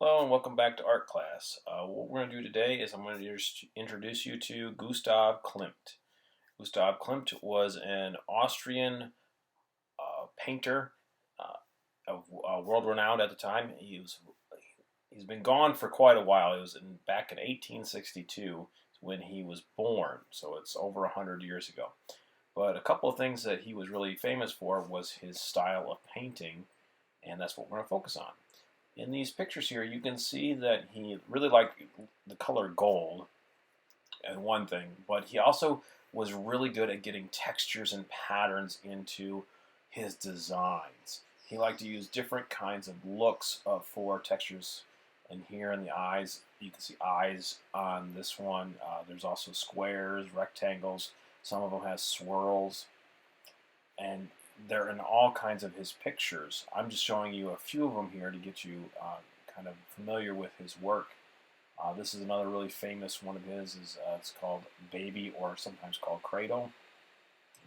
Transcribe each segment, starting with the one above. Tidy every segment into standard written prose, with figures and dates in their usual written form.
Hello and welcome back to art class. What we're going to do today is I'm going to introduce you to Gustav Klimt. Gustav Klimt was an Austrian painter, world renowned at the time. He's been gone for quite a while. It was back in 1862 when he was born, so it's over 100 years ago. But a couple of things that he was really famous for was his style of painting, and that's what we're going to focus on. In these pictures here, you can see that he really liked the color gold, and one thing, but he also was really good at getting textures and patterns into his designs. He liked to use different kinds of looks for textures. And here in the eyes, you can see eyes on this one. There's also squares, rectangles. Some of them have swirls. And they're in all kinds of his pictures. I'm just showing you a few of them here to get you kind of familiar with his work. This is another really famous one of his. It's called Baby, or sometimes called Cradle.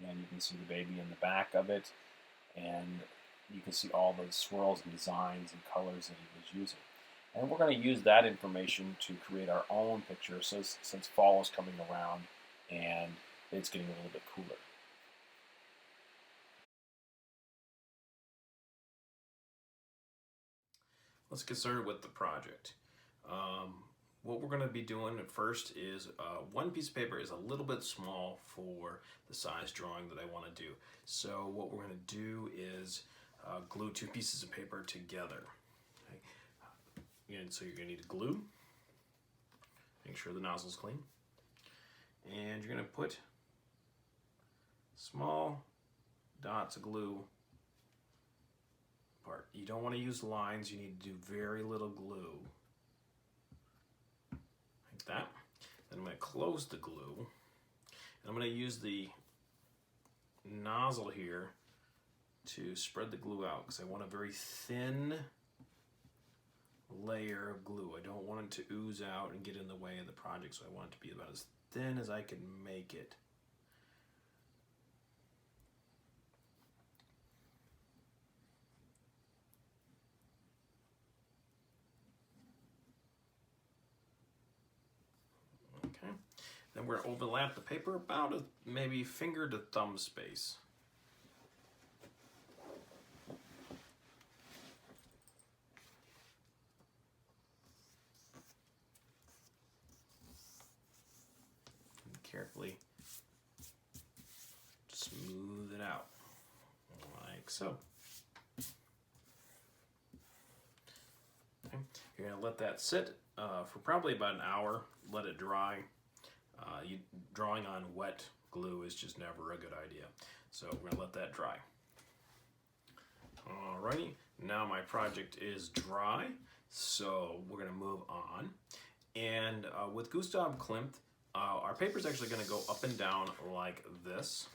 And you can see the baby in the back of it. And you can see all the swirls and designs and colors that he was using. And we're going to use that information to create our own picture since fall is coming around and it's getting a little bit cooler. Let's get started with the project. What we're going to be doing at first is one piece of paper is a little bit small for the size drawing that I want to do. So what we're going to do is glue two pieces of paper together. Okay. And so you're going to need glue. Make sure the nozzle's clean. And you're going to put small dots of glue part. You don't want to use lines. You need to do very little glue. Like that. Then I'm going to close the glue. And I'm going to use the nozzle here to spread the glue out because I want a very thin layer of glue. I don't want it to ooze out and get in the way of the project, so I want it to be about as thin as I can make it. Then we're going to overlap the paper about maybe finger to thumb space. And carefully smooth it out, like so. Okay. You're going to let that sit for probably about an hour, let it dry. Drawing on wet glue is just never a good idea. So we're going to let that dry. Alrighty, now my project is dry, so we're going to move on. And with Gustav Klimt, our paper is actually going to go up and down like this.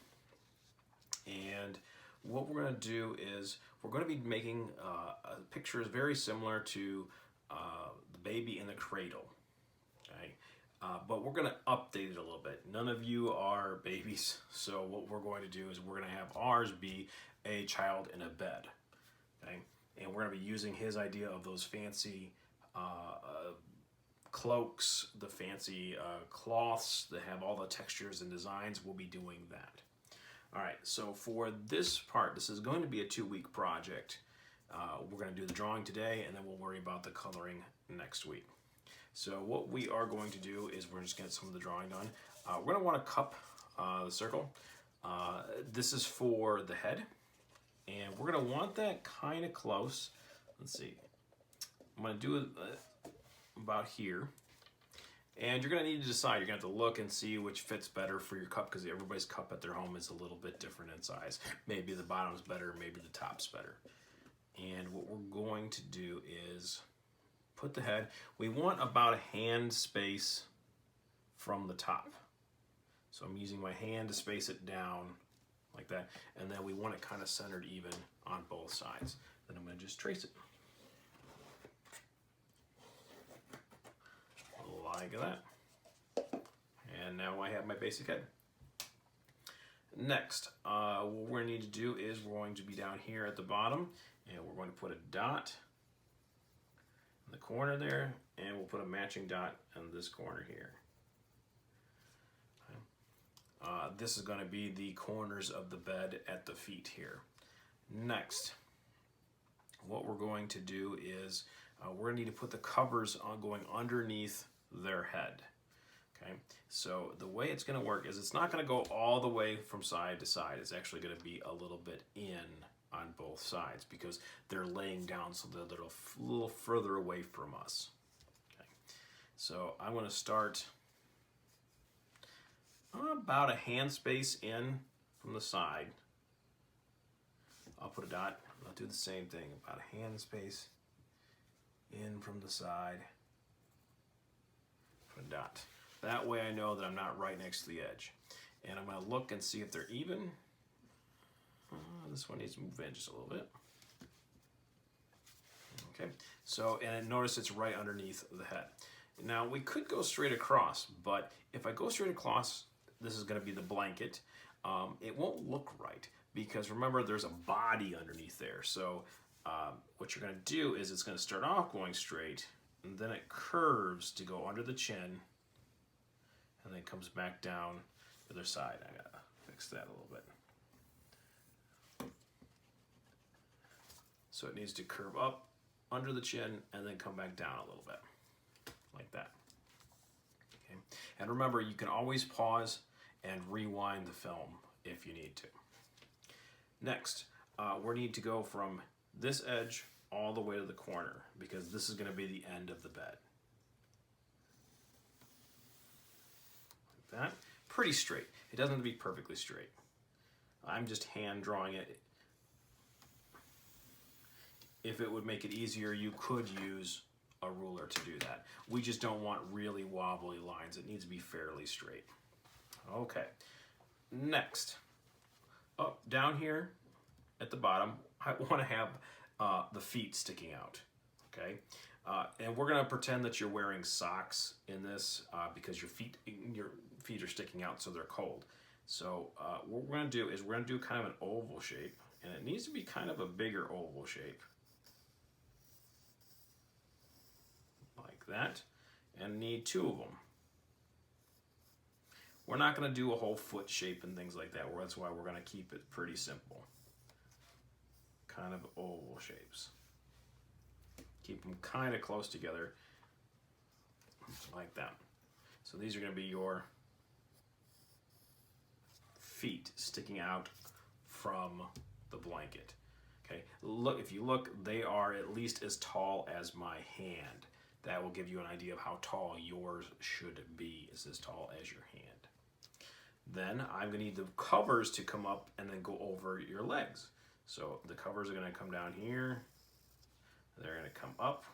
And what we're going to do is we're going to be making pictures very similar to the baby in the cradle. Okay. But we're going to update it a little bit. None of you are babies, so what we're going to do is we're going to have ours be a child in a bed. Okay? And we're going to be using his idea of those fancy cloaks, the fancy cloths that have all the textures and designs. We'll be doing that. All right, so for this part, this is going to be a 2-week project. We're going to do the drawing today, and then we'll worry about the coloring next week. So what we are going to do is we're just going to get some of the drawing done. We're going to want to cup the circle. This is for the head. And we're going to want that kind of close. Let's see. I'm going to do it about here. And you're going to need to decide. You're going to have to look and see which fits better for your cup because everybody's cup at their home is a little bit different in size. Maybe the bottom's better, maybe the top's better. And what we're going to do is put the head, we want about a hand space from the top. So I'm using my hand to space it down like that. And then we want it kind of centered even on both sides. Then I'm going to just trace it. Like that. And now I have my basic head. Next, what we're going to need to do is we're going to be down here at the bottom and we're going to put a dot in the corner there, and we'll put a matching dot in this corner here. This is going to be the corners of the bed at the feet here. Next, what we're going to do is we're going to need to put the covers on going underneath their head. Okay, so the way it's going to work is it's not going to go all the way from side to side. It's actually going to be a little bit in on both sides because they're laying down so that they're a little further away from us. Okay, so I'm going to start about a hand space in from the side. I'll put a dot. I'll do the same thing, about a hand space in from the side. Put a dot. That way I know that I'm not right next to the edge. And I'm going to look and see if they're even. This one needs to move in just a little bit. Okay, so, and notice it's right underneath the head. Now we could go straight across, but if I go straight across, this is going to be the blanket. It won't look right because remember there's a body underneath there. So what you're going to do is it's going to start off going straight, and then it curves to go under the chin, and then comes back down the other side. I got to fix that a little bit. So it needs to curve up under the chin and then come back down a little bit, like that. Okay. And remember, you can always pause and rewind the film if you need to. Next, we need to go from this edge all the way to the corner because this is going to be the end of the bed. Like that. Pretty straight. It doesn't have to be perfectly straight. I'm just hand drawing it. If it would make it easier, you could use a ruler to do that. We just don't want really wobbly lines. It needs to be fairly straight. Okay, next, down here at the bottom, I want to have the feet sticking out, okay? And we're going to pretend that you're wearing socks in this because your feet are sticking out so they're cold. So what we're going to do is we're going to do kind of an oval shape, and it needs to be kind of a bigger oval shape. Like that, and need two of them. We're not going to do a whole foot shape and things like that. That's why we're going to keep it pretty simple. Kind of oval shapes. Keep them kind of close together, like that. So these are going to be your feet sticking out from the blanket. Okay, look, if you look, they are at least as tall as my hand. That will give you an idea of how tall yours should be. It's as tall as your hand. Then I'm going to need the covers to come up and then go over your legs. So the covers are going to come down here. They're going to come up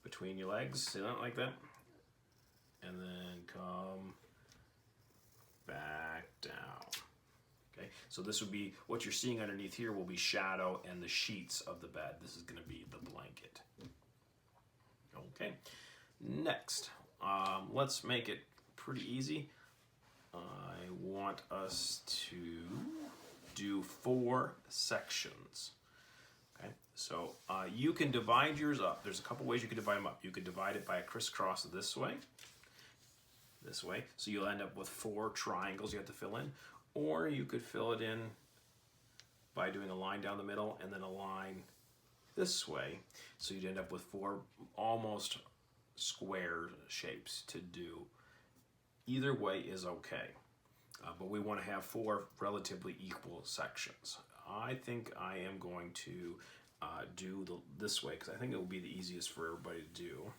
between your legs, see that, like that? And then come back down. Okay, so this would be, what you're seeing underneath here will be shadow and the sheets of the bed. This is going to be the blanket. Okay, next, let's make it pretty easy. I want us to do 4 sections. Okay, so you can divide yours up. There's a couple ways you can divide them up. You could divide it by a crisscross this way, so you'll end up with 4 triangles you have to fill in, or you could fill it in by doing a line down the middle and then a line this way, so you'd end up with 4 almost square shapes to do. Either way is okay, but we want to have 4 relatively equal sections. I think I am going to do this way because I think it will be the easiest for everybody to do.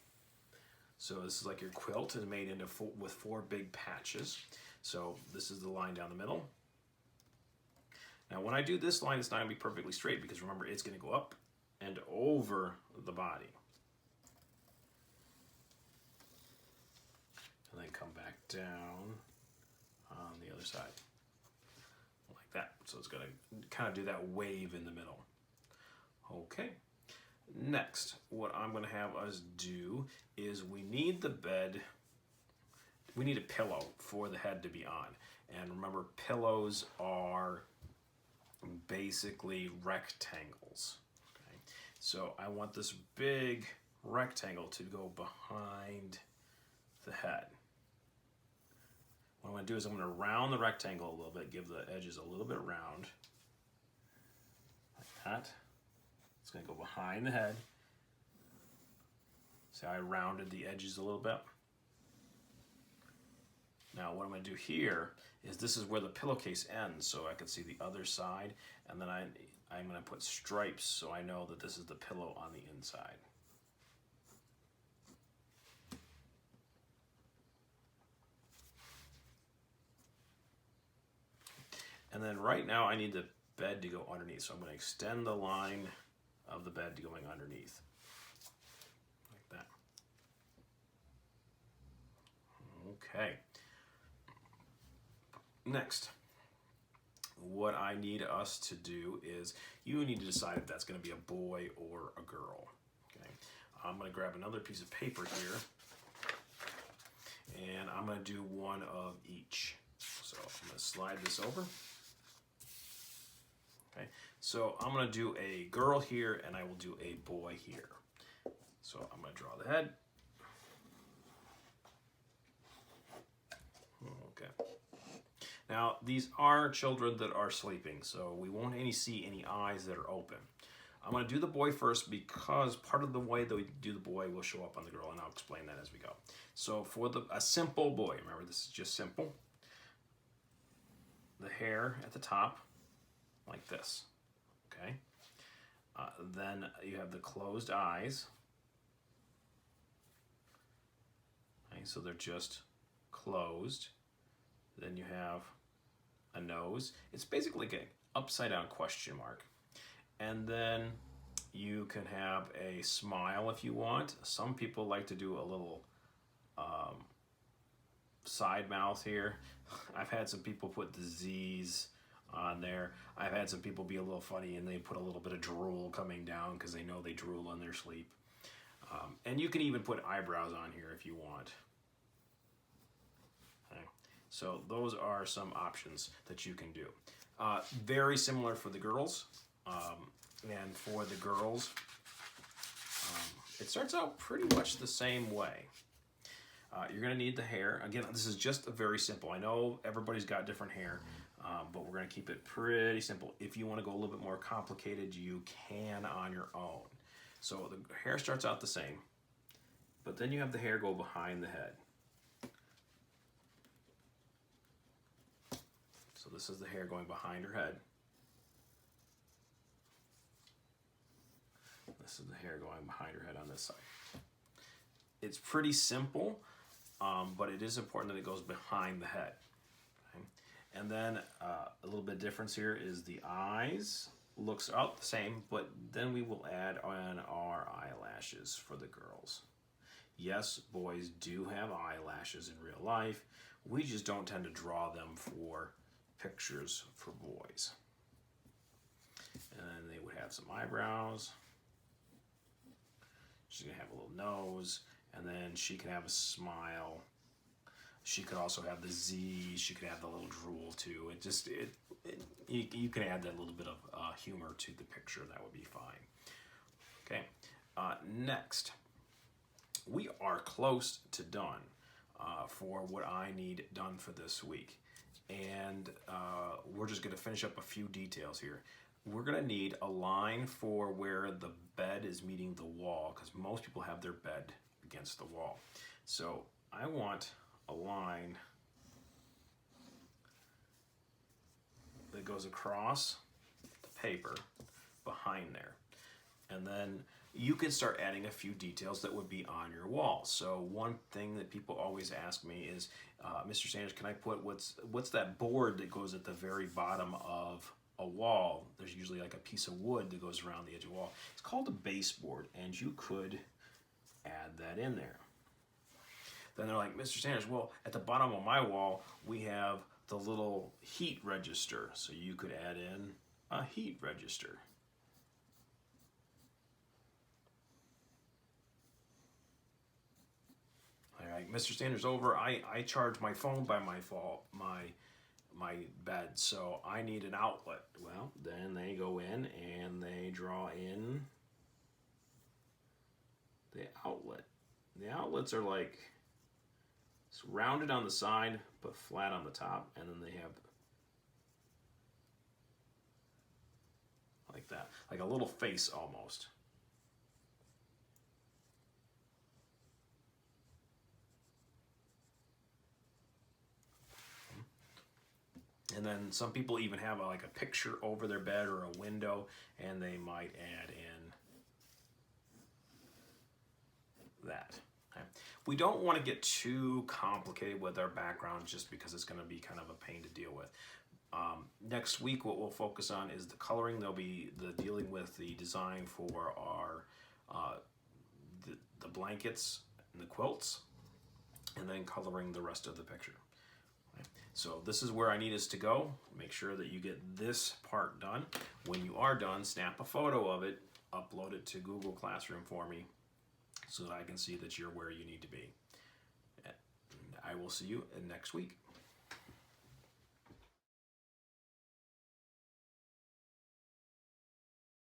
So this is like your quilt is made into with 4 big patches. So this is the line down the middle. Now when I do this line, it's not going to be perfectly straight because remember it's going to go up and over the body. And then come back down on the other side. Like that. So it's going to kind of do that wave in the middle. Okay. Next, what I'm going to have us do is we need the bed, we need a pillow for the head to be on. And remember, pillows are basically rectangles. Okay? So I want this big rectangle to go behind the head. What I'm going to do is I'm going to round the rectangle a little bit, give the edges a little bit round, like that. It's going to go behind the head. See how I rounded the edges a little bit? Now what I'm going to do here is this is where the pillowcase ends, so I can see the other side, and then I'm going to put stripes so I know that this is the pillow on the inside. And then right now I need the bed to go underneath, so I'm going to extend the line of the bed going underneath, like that. Okay. Next, what I need us to do is you need to decide if that's going to be a boy or a girl. Okay. I'm going to grab another piece of paper here, and I'm going to do one of each. So I'm going to slide this over. Okay, so I'm going to do a girl here, and I will do a boy here. So I'm going to draw the head. Okay. Now, these are children that are sleeping, so we won't see any eyes that are open. I'm going to do the boy first because part of the way that we do the boy will show up on the girl, and I'll explain that as we go. So for a simple boy, remember this is just simple, the hair at the top, like this, okay? Then you have the closed eyes. Okay, so they're just closed. Then you have a nose. It's basically like an upside down question mark. And then you can have a smile if you want. Some people like to do a little side mouth here. I've had some people put the Z's on there. I've had some people be a little funny and they put a little bit of drool coming down because they know they drool in their sleep. And you can even put eyebrows on here if you want. Okay. So those are some options that you can do. Very similar for the girls. And for the girls, it starts out pretty much the same way. You're going to need the hair. Again, this is just very simple. I know everybody's got different hair, but we're going to keep it pretty simple. If you want to go a little bit more complicated, you can on your own. So the hair starts out the same, but then you have the hair go behind the head. So this is the hair going behind her head. This is the hair going behind her head on this side. It's pretty simple, but it is important that it goes behind the head. Okay? And then a little bit difference here is the eyes. Looks out the same, but then we will add on our eyelashes for the girls. Yes, boys do have eyelashes in real life. We just don't tend to draw them for pictures for boys. And then they would have some eyebrows. She's gonna have a little nose, and then she can have a smile. She could also have the Z. She could have the little drool too. You can add that little bit of humor to the picture. That would be fine. Okay. Next, we are close to done for what I need done for this week, and we're just gonna finish up a few details here. We're going to need a line for where the bed is meeting the wall, because most people have their bed against the wall. So I want a line that goes across the paper behind there. And then you can start adding a few details that would be on your wall. So one thing that people always ask me is, Mr. Sanders, can I put what's that board that goes at the very bottom of a wall? There's usually like a piece of wood that goes around the edge of the wall. It's called a baseboard, and you could add that in there. Then they're like, Mr. Sanders, well, at the bottom of my wall, we have the little heat register. So you could add in a heat register. All right, Mr. Sanders, I charge my phone by my bed, so I need an outlet. Well, then they go in and they draw in the outlet. The outlets are like it's rounded on the side but flat on the top, and then they have like that, like a little face almost. And then some people even have like a picture over their bed or a window, and they might add in that. Okay. We don't want to get too complicated with our background just because it's going to be kind of a pain to deal with. Next week, what we'll focus on is the coloring. There'll be the dealing with the design for our the blankets and the quilts, and then coloring the rest of the picture. Okay. So this is where I need us to go. Make sure that you get this part done. When you are done, snap a photo of it, upload it to Google Classroom for me so that I can see that you're where you need to be. And I will see you next week.